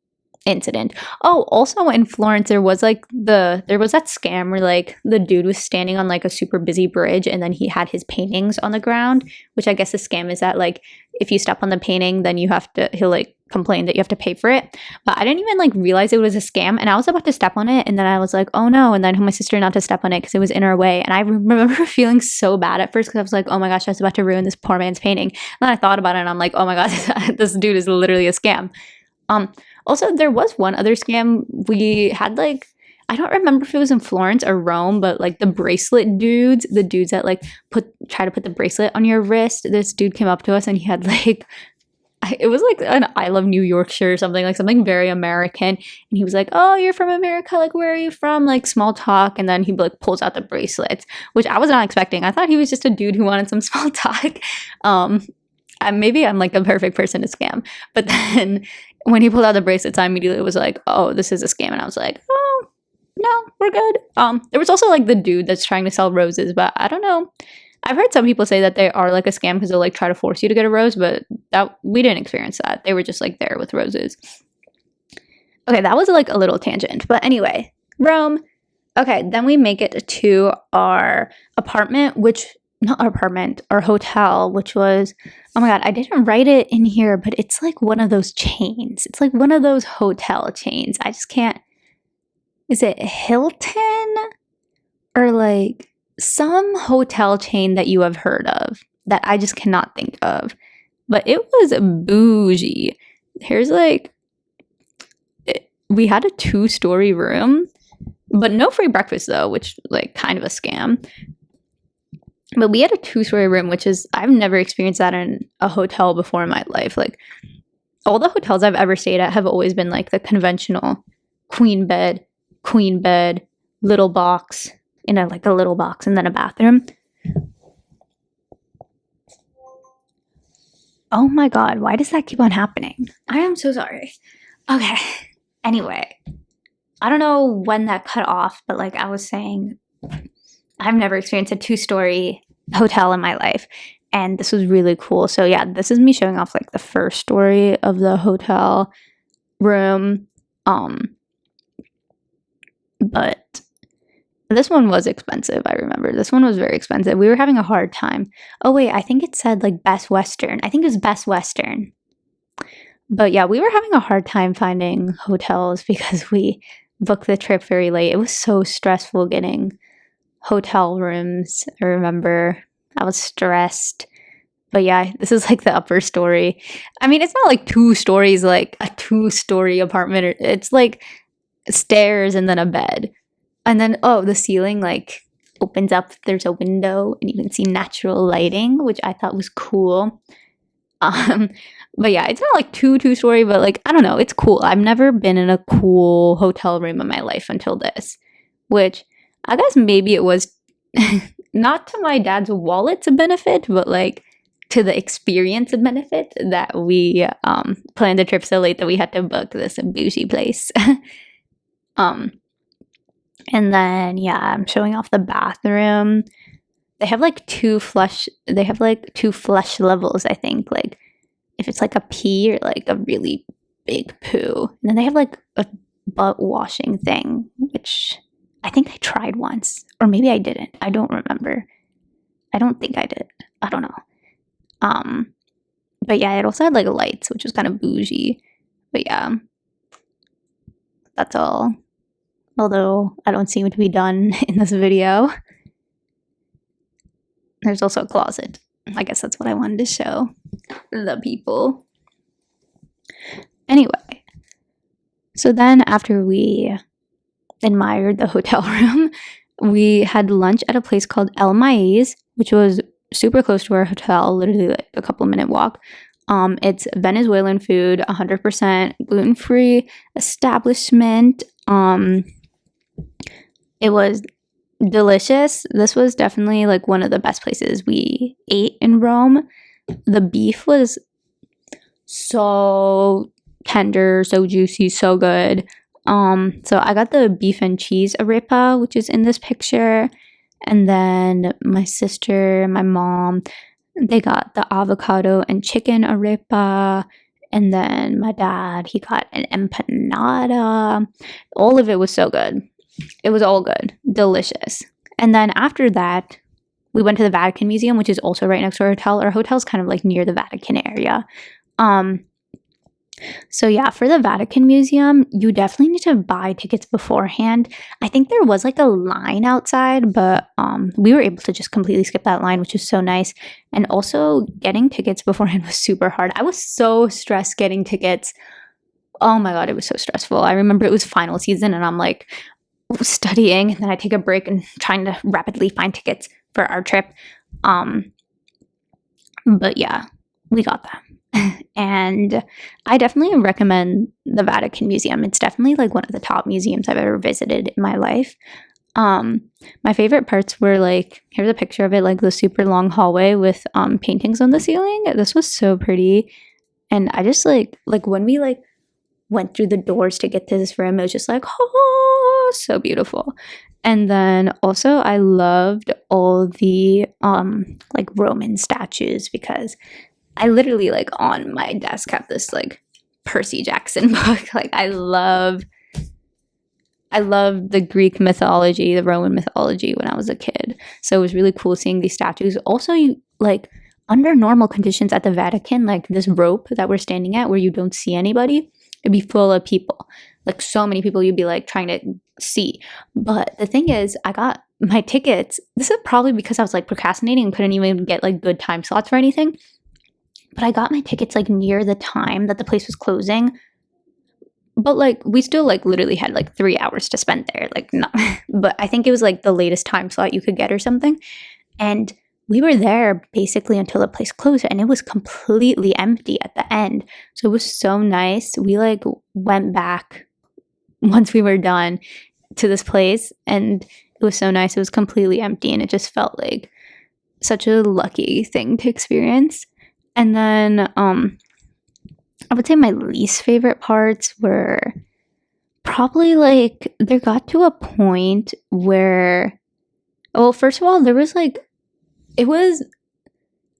incident. Oh, also in Florence, there was that scam where like the dude was standing on like a super busy bridge, and then he had his paintings on the ground, which I guess the scam is that like if you step on the painting, then he'll like complain that you have to pay for it. But I didn't even like realize it was a scam, and I was about to step on it, and then I was like, oh no, and then I told my sister not to step on it because it was in our way. And I remember feeling so bad at first because I was like, oh my gosh, I was about to ruin this poor man's painting. And then I thought about it, and I'm like, oh my gosh, this dude is literally a scam. Also, there was one other scam. We had like, I don't remember if it was in Florence or Rome, but like the bracelet dudes, the dudes that like try to put the bracelet on your wrist. This dude came up to us and he had like, it was like an I love New York shirt or something, like something very American. And he was like, oh, you're from America. Like, where are you from? Like small talk. And then he like pulls out the bracelets, which I was not expecting. I thought he was just a dude who wanted some small talk. Maybe I'm like a perfect person to scam. But then when he pulled out the bracelets, I immediately was like, oh, this is a scam. And I was like, oh, no, we're good. There was also like the dude that's trying to sell roses, but I don't know. I've heard some people say that they are like a scam because they'll like try to force you to get a rose, but we didn't experience that. They were just like there with roses. Okay, that was like a little tangent. But anyway, Rome. Okay, then we make it to our apartment, our hotel, which was, oh my God, I didn't write it in here, but it's like one of those chains. It's like one of those hotel chains. I just can't, is it Hilton or like some hotel chain that you have heard of that I just cannot think of? But it was bougie. Here's like, we had a 2-story room, but no free breakfast though, which like kind of a scam. But we had a 2-story room, which is, I've never experienced that in a hotel before in my life. Like, all the hotels I've ever stayed at have always been like the conventional queen bed, little box, like a little box and then a bathroom. Oh my god, why does that keep on happening? I am so sorry. Okay. Anyway, I don't know when that cut off, but like I was saying, I've never experienced a 2-story hotel in my life, and this was really cool. So yeah, this is me showing off like the first story of the hotel room. But this one was expensive. I remember this one was very expensive. We were having a hard time. Oh wait, I think it said like Best Western. I think it was Best Western. But yeah, we were having a hard time finding hotels because we booked the trip very late. It was so stressful getting hotel rooms. I remember I was stressed. But yeah, this is like the upper story. I mean, it's not like 2 stories, like a 2-story apartment. It's like stairs and then a bed. And then, oh, the ceiling like opens up. There's a window and you can see natural lighting, which I thought was cool. But yeah, it's not like 2-story, but like, I don't know, it's cool. I've never been in a cool hotel room in my life until this, which I guess maybe it was not to my dad's wallet's benefit, but like to the experience benefit that we planned the trip so late that we had to book this bougie place. And then yeah, I'm showing off the bathroom. They have like 2 flush levels, I think, like if it's like a pee or like a really big poo. And then they have like a butt washing thing, which I think I tried once, or maybe I didn't. I don't remember. I don't think I did. I don't know. But yeah, it also had like lights, which was kind of bougie. But yeah, that's all. Although I don't seem to be done in this video. There's also a closet. I guess that's what I wanted to show the people. Anyway, so then after we admired the hotel room, we had lunch at a place called El Maiz, which was super close to our hotel, literally like a couple minute walk. It's Venezuelan food, 100% gluten-free establishment. It was delicious. This was definitely like one of the best places we ate in Rome. The beef was so tender, so juicy, so good. So I got the beef and cheese arepa, which is in this picture, and then my sister, my mom, they got the avocado and chicken arepa, and then my dad, he got an empanada. All of it was so good. It was all good, delicious. And then after that, we went to the Vatican Museum, which is also right next to our hotel. Our hotel's kind of like near the Vatican area. So yeah, for the Vatican Museum, you definitely need to buy tickets beforehand. I think there was like a line outside, but we were able to just completely skip that line, which is so nice. And also getting tickets beforehand was super hard. I was so stressed getting tickets. Oh my god, it was so stressful. I remember it was final season and I'm like studying, and then I take a break and trying to rapidly find tickets for our trip. But yeah, we got them. And I definitely recommend the Vatican Museum. It's definitely like one of the top museums I've ever visited in my life. My favorite parts were like, here's a picture of it, like the super long hallway with paintings on the ceiling. This was so pretty. And I just like when we like went through the doors to get to this room, it was just like, oh, so beautiful. And then also I loved all the like Roman statues, because I literally like on my desk have this like Percy Jackson book. Like I love the Greek mythology, the Roman mythology when I was a kid. So it was really cool seeing these statues. Also, you like under normal conditions at the Vatican, like this rope that we're standing at where you don't see anybody, it'd be full of people. Like so many people you'd be like trying to see. But the thing is, I got my tickets. This is probably because I was like procrastinating and couldn't even get like good time slots for anything. But I got my tickets like near the time that the place was closing. But like we still like literally had like 3 hours to spend there. Like no, but I think it was like the latest time slot you could get or something. And we were there basically until the place closed, and it was completely empty at the end. So it was so nice. We like went back once we were done to this place, and it was so nice. It was completely empty, and it just felt like such a lucky thing to experience. And then I would say my least favorite parts were probably like there got to a point where, well, first of all, there was like, it was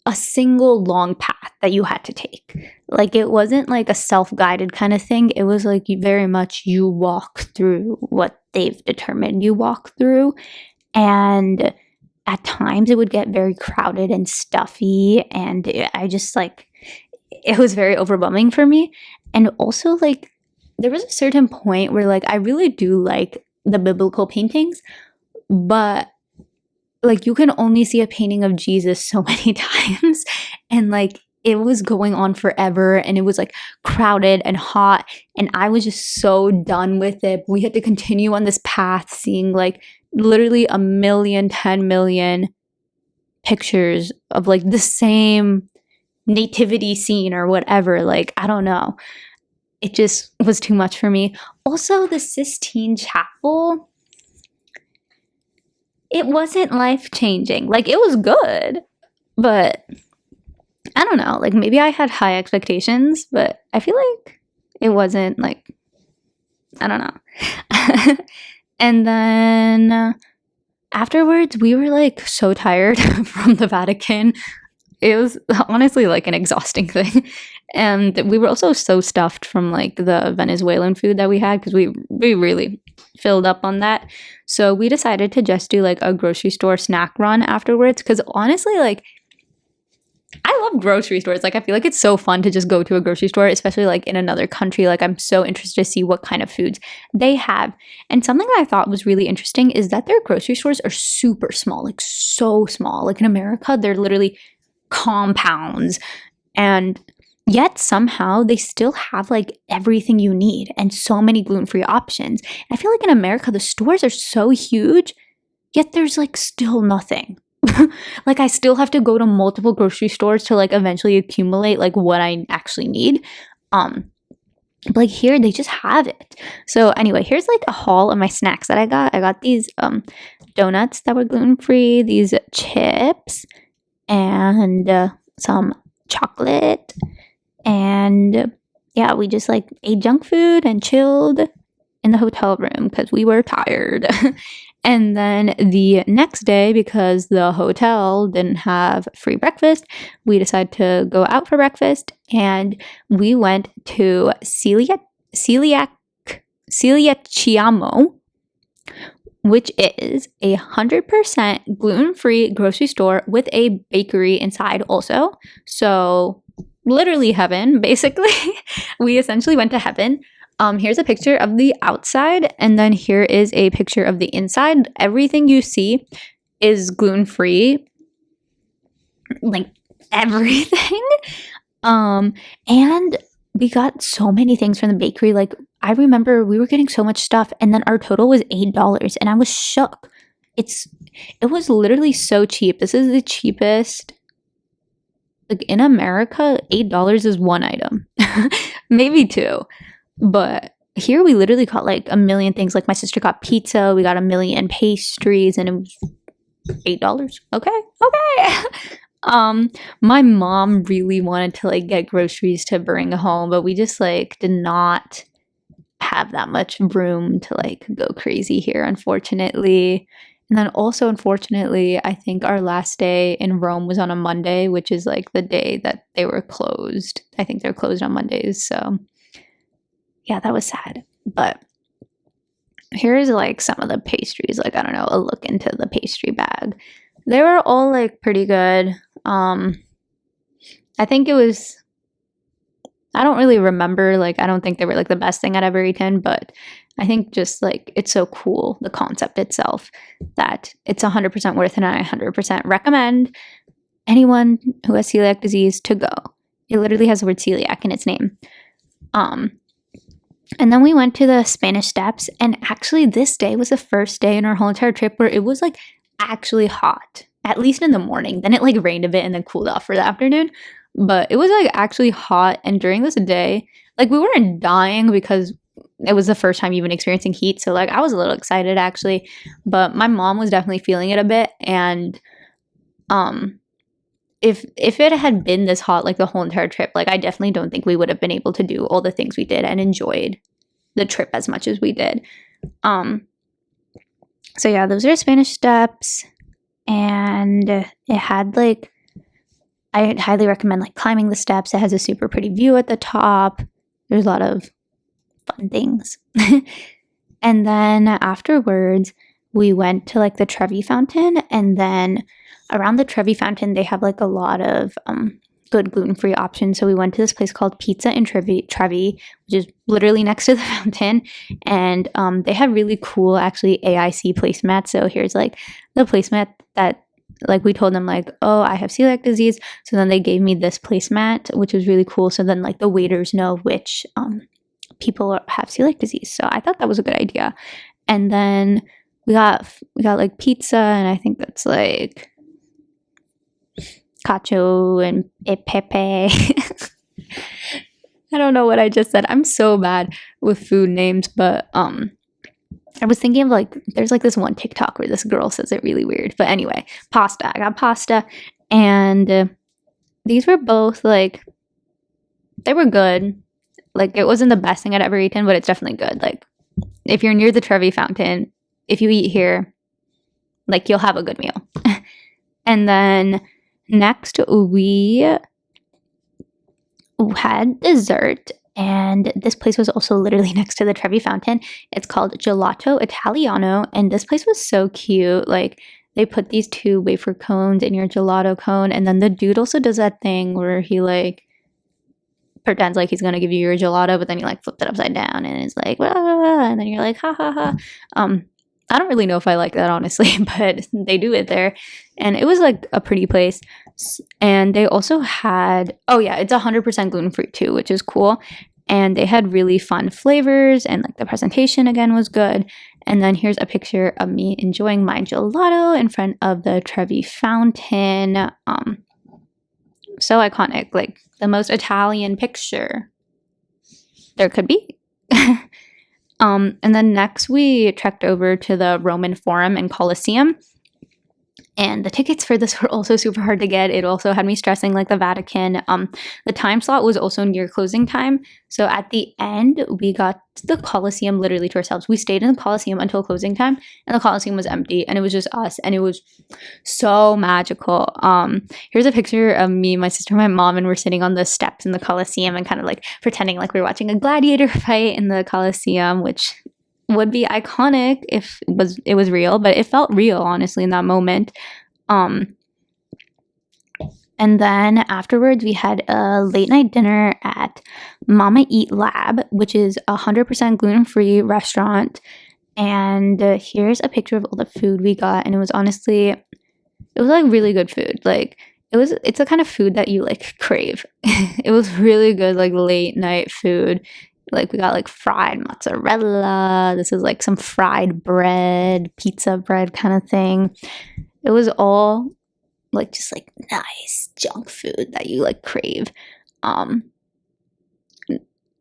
a single long path that you had to take. Like it wasn't like a self-guided kind of thing. It was like very much you walk through what they've determined you walk through. And at times it would get very crowded and stuffy, and I just like, it was very overwhelming for me. And also like there was a certain point where like I really do like the biblical paintings, but like you can only see a painting of Jesus so many times, and like it was going on forever, and it was like crowded and hot, and I was just so done with it. We had to continue on this path seeing like literally 10 million pictures of like the same nativity scene or whatever. Like I don't know, it just was too much for me. Also, the Sistine Chapel, it wasn't life-changing. Like it was good, but I don't know, like maybe I had high expectations, but I feel like it wasn't like, I don't know. And then afterwards we were like so tired from the Vatican. It was honestly like an exhausting thing. And we were also so stuffed from like the Venezuelan food that we had, because we really filled up on that. So we decided to just do like a grocery store snack run afterwards, because honestly, like I love grocery stores. Like I feel like it's so fun to just go to a grocery store, especially like in another country. Like I'm so interested to see what kind of foods they have. And something that I thought was really interesting is that their grocery stores are super small, like so small. Like in America, they're literally compounds, and yet somehow they still have like everything you need and so many gluten-free options. I feel like in America the stores are so huge, yet there's like still nothing. Like I still have to go to multiple grocery stores to like eventually accumulate like what I actually need. But like here they just have it. So anyway, here's like a haul of my snacks that I got. I got these donuts that were gluten-free, these chips, and some chocolate, and yeah, we just like ate junk food and chilled in the hotel room because we were tired. And then the next day, because the hotel didn't have free breakfast, we decided to go out for breakfast, and we went to Celiachiamo, which is 100% gluten-free grocery store with a bakery inside also. So literally heaven, basically. We essentially went to heaven. Here's a picture of the outside, and then here is a picture of the inside. Everything you see is gluten-free, like everything. And we got so many things from the bakery. Like I remember we were getting so much stuff, and then our total was $8, and I was shook. It was literally so cheap. This is the cheapest. Like in America, $8 is one item, maybe two. But here we literally got like a million things. Like my sister got pizza, we got a million pastries, and it was $8. Okay. My mom really wanted to like get groceries to bring home, but we just like did not have that much room to like go crazy here, unfortunately. And then also, unfortunately, I think our last day in Rome was on a Monday, which is like the day that they were closed. I think they're closed on Mondays, so yeah, that was sad. But here's like some of the pastries. Like, I don't know, a look into the pastry bag. They were all like pretty good. I think it was, I don't really remember, like I don't think they were like the best thing I'd ever eaten, but I think just like it's so cool, the concept itself, that it's 100% worth it, and I 100% recommend anyone who has celiac disease to go. It literally has the word celiac in its name. And then we went to the Spanish Steps, and actually this day was the first day in our whole entire trip where it was like actually hot. at least in the morning. Then it like rained a bit and then cooled off for the afternoon. But it was like actually hot. And during this day, like we weren't dying because it was the first time even experiencing heat. So like I was a little excited actually. But my mom was definitely feeling it a bit. And if it had been this hot like the whole entire trip, like I definitely don't think we would have been able to do all the things we did and enjoyed the trip as much as we did. So yeah, those are Spanish steps. And it had like, I highly recommend like climbing the steps. It has a super pretty view at the top. There's a lot of fun things. And then afterwards, we went to like the Trevi fountain. And then around the Trevi fountain, they have like a lot of good gluten-free options. So we went to this place called Pizza in Trevi, which is literally next to the fountain. And they had really cool actually AIC placemats. So here's like the placemat that like we told them like, oh, I have celiac disease. So then they gave me this placemat, which was really cool. So then like the waiters know which people have celiac disease. So I thought that was a good idea. And then we got like pizza, and I think that's like cacio and pepe. I don't know what I just said. I'm so bad with food names, but I was thinking of like, there's like this one TikTok where this girl says it really weird. But anyway, pasta. I got pasta. And these were both like, they were good. Like it wasn't the best thing I'd ever eaten, but it's definitely good. Like if you're near the Trevi fountain, if you eat here, like you'll have a good meal. And then next we had dessert. And this place was also literally next to the Trevi fountain. It's called Gelato Italiano. And this place was so cute. Like they put these 2 wafer cones in your gelato cone. And then the dude also does that thing where he like pretends like he's going to give you your gelato, but then you like flip it upside down and it's like, blah, blah, blah, and then you're like, ha ha ha. I don't really know if I like that honestly, but they do it there. And it was like a pretty place. And they also had, oh yeah, it's 100% gluten-free too, which is cool. And they had really fun flavors, and like the presentation again was good. And then here's a picture of me enjoying my gelato in front of the Trevi fountain. So iconic, like the most Italian picture there could be. And then next we trekked over to the Roman Forum and Colosseum. And the tickets for this were also super hard to get. It also had me stressing like the Vatican. The time slot was also near closing time. So at the end, we got the Colosseum literally to ourselves. We stayed in the Colosseum until closing time, and the Colosseum was empty, and it was just us, and it was so magical. Here's a picture of me, my sister, my mom, and we're sitting on the steps in the Colosseum and kind of like pretending like we were watching a gladiator fight in the Colosseum, which would be iconic if it was real, but it felt real honestly in that moment. And then afterwards we had a late night dinner at Mamaeat Lab, which is 100% gluten-free restaurant. And here's a picture of all the food we got, and it was honestly, it was like really good food. Like it's the kind of food that you like crave. It was really good, like late night food. Like we got like fried mozzarella. This is like some fried bread, pizza bread kind of thing. It was all like just like nice junk food that you like crave.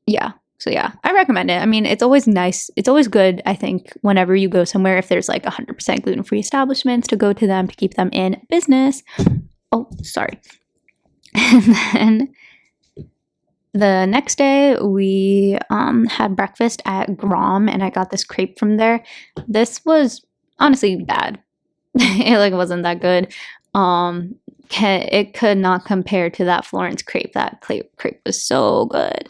Yeah. So yeah, I recommend it. I mean, it's always nice. It's always good, I think, whenever you go somewhere, if there's like 100% gluten-free establishments, to go to them to keep them in business. Oh, sorry. And then the next day, we had breakfast at Grom, and I got this crepe from there. This was honestly bad. It like wasn't that good. It could not compare to that Florence crepe. That crepe was so good.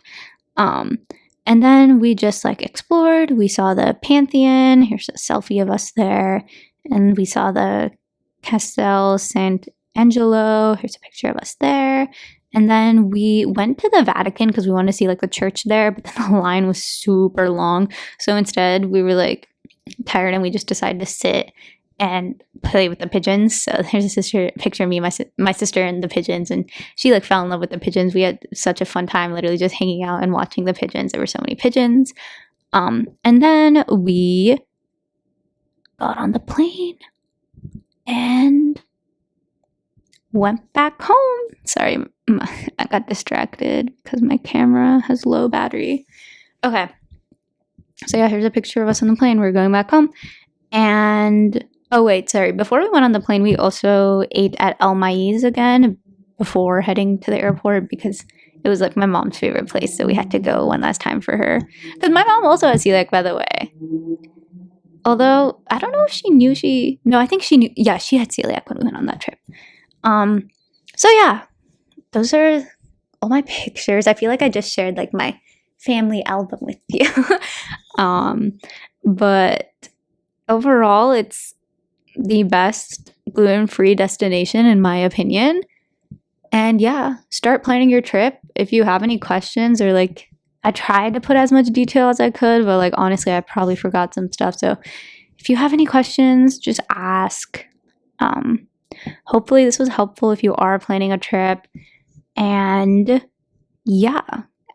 And then we just like explored. We saw the Pantheon. Here's a selfie of us there, and we saw the Castel Sant'Angelo. Here's a picture of us there. And then we went to the Vatican because we wanted to see like the church there, but then the line was super long. So instead we were like tired, and we just decided to sit and play with the pigeons. So here's a picture of me, my sister and the pigeons, and she like fell in love with the pigeons. We had such a fun time literally just hanging out and watching the pigeons. There were so many pigeons. And then we got on the plane, and went back home. Sorry, I got distracted because my camera has low battery. Okay. So yeah, here's a picture of us on the plane. We're going back home. And, oh wait, sorry. Before we went on the plane, we also ate at El Maiz again before heading to the airport because it was like my mom's favorite place. So we had to go one last time for her. Because my mom also has celiac, by the way. Although, I don't know if she knew no, I think she knew. Yeah, she had celiac when we went on that trip. So yeah, those are all my pictures. I feel like I just shared like my family album with you. But overall, it's the best gluten-free destination in my opinion. And yeah, start planning your trip. If you have any questions or like, I tried to put as much detail as I could, but like honestly, I probably forgot some stuff. So if you have any questions, just ask. Hopefully this was helpful if you are planning a trip. And yeah,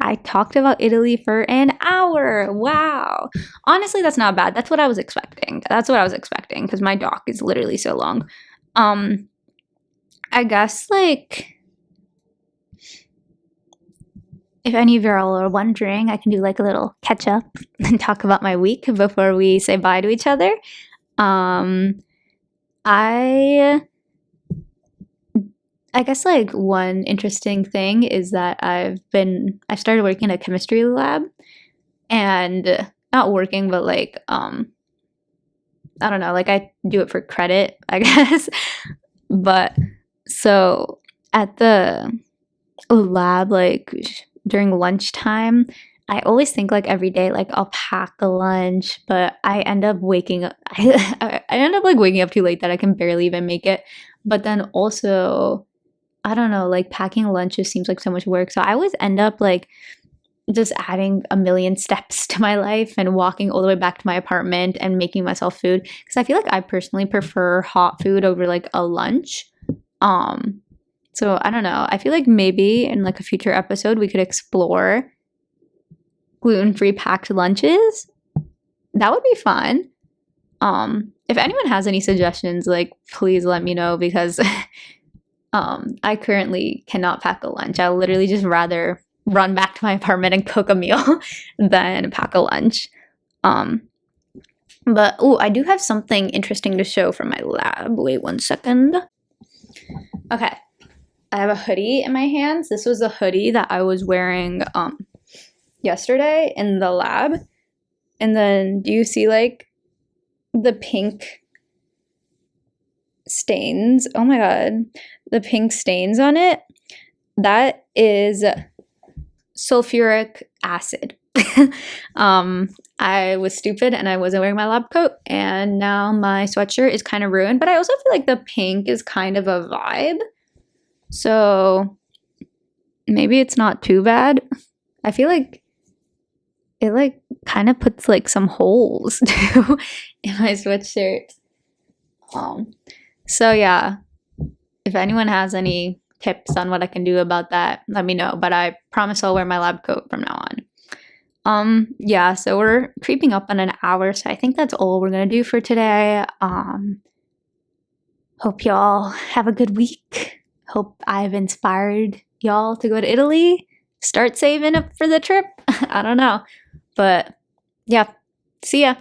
I talked about Italy for an hour. Wow. Honestly, that's not bad. That's what I was expecting. Because my doc is literally so long. I guess like if any of y'all are wondering, I can do like a little catch up and talk about my week before we say bye to each other. I guess like one interesting thing is that I started working in a chemistry lab, and not working, but like I don't know, like I do it for credit, I guess. But so at the lab, like during lunchtime, I always think like every day, like I'll pack a lunch, but I end up waking up. I end up like waking up too late that I can barely even make it. But then also, I don't know, like packing lunch just seems like so much work. So I always end up like just adding a million steps to my life and walking all the way back to my apartment and making myself food. Because I feel like I personally prefer hot food over like a lunch. So I don't know. I feel like maybe in like a future episode we could explore gluten-free packed lunches. That would be fun. If anyone has any suggestions, like please let me know because I currently cannot pack a lunch. I literally just rather run back to my apartment and cook a meal than pack a lunch. But I do have something interesting to show from my lab. Wait 1 second. Okay. I have a hoodie in my hands. This was the hoodie that I was wearing yesterday in the lab. And then do you see like the pink stains? Oh my god. The pink stains on it. That is sulfuric acid. I was stupid and I wasn't wearing my lab coat, and now my sweatshirt is kind of ruined, but I also feel like the pink is kind of a vibe. So maybe it's not too bad. I feel like it like kind of puts like some holes too in my sweatshirt. So yeah, if anyone has any tips on what I can do about that, let me know. But I promise I'll wear my lab coat from now on. Yeah, so we're creeping up on an hour, so I think that's all we're gonna do for today. Hope y'all have a good week. Hope I've inspired y'all to go to Italy. Start saving up for the trip. I don't know. But yeah, see ya.